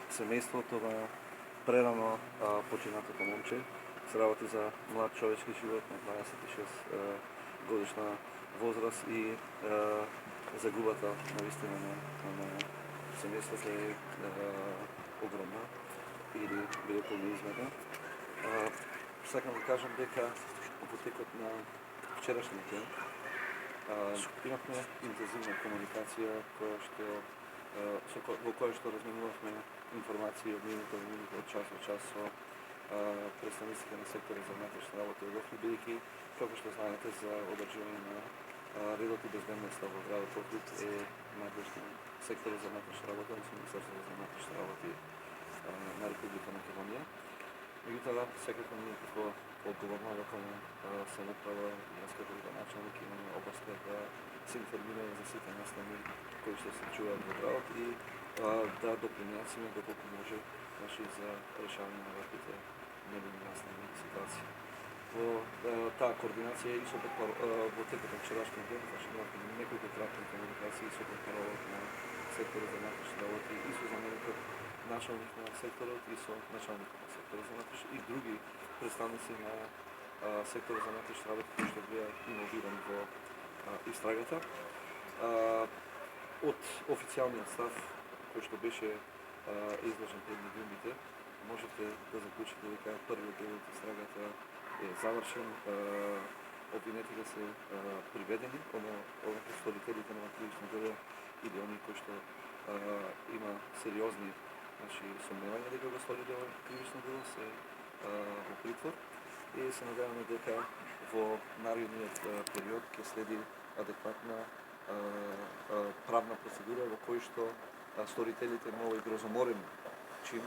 семейството на прерано починатото момче. Се работи за млад човечки живот на 26 годишна возраст и загубата навистина на семейството е огромна или било неизмерна. Сакам да кажам дека по текот на вчерашниот ден имавме интензивна комуникација во која што разменувавме информации од минуто од час во час со представниците на секторот за внатрешни работи од Охрид, бидејќи, како што знаете, за одржување на редот и безбедноста во градот Охрид е надлежен секторот за внатрешни работи, односно Министерството за внатрешни работи на Република Македонија. Меѓутоа, секако ние како одговорна локална самоуправа и јас како градоначалник имаме обавезта да се информираме за сите настани кои што се чуваат во градот и да допринесеме доколку може за решавање на ваквите небени настани ситуации. Во таа координација и со во текот на вчерашниот ден, имавме неколку кратки комуникации со портпаролот на секторот за внатрешни работи и со заменикот началник на секторот и со началникот на секторот за внатрешни и други представници на секторот за внатрешни работи кои што беа инволвирани во истрагата. Од официјалниот став кој што беше изложен пред медиумите, можете да заклучите дека првиот дел од истрагата е завршен, обвинетите се приведени, односно сторителите на кривично дело или оние кои што има сериозни сомневања дека го сториле кривично дело се во притвор и се надеваме дека во наредниот период ќе следи адекватна правна процедура во кој што сторителите на овој грозоморен чин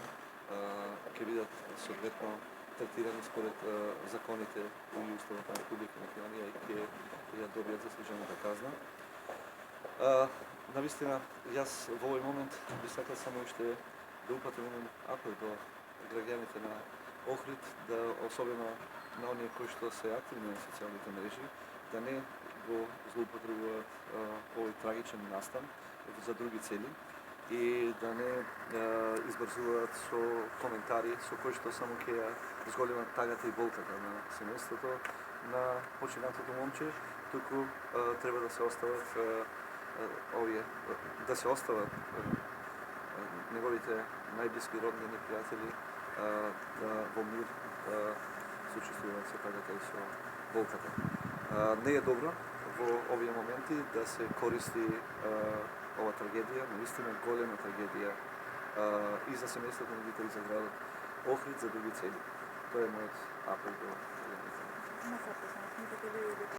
ќе бидат соодветно третирани според законите и уставот на Република Македонија и ќе ја добијат заслужената казна. Навистина, јас во овој момент би сакал само уште да упатам еден апел до граѓаните на Охрид, да особено на оние кои што се активни на социјалните мрежи, да не го злоупотребуваат овој трагичен настан за други цели и да не избрзуваат со коментари со кои што само ќе ја зголемат тагата и болката на семејството на починатото момче, туку треба да се остават неговите најблиски роднини и пријатели во мир сочувствуваат со тагата и со болката. Не е добро во овие моменти да се користи ова трагедија, наистина голема трагедија и за семејството на жители за градот Охрид за други цели. Тоа е мојот апел до граѓаните.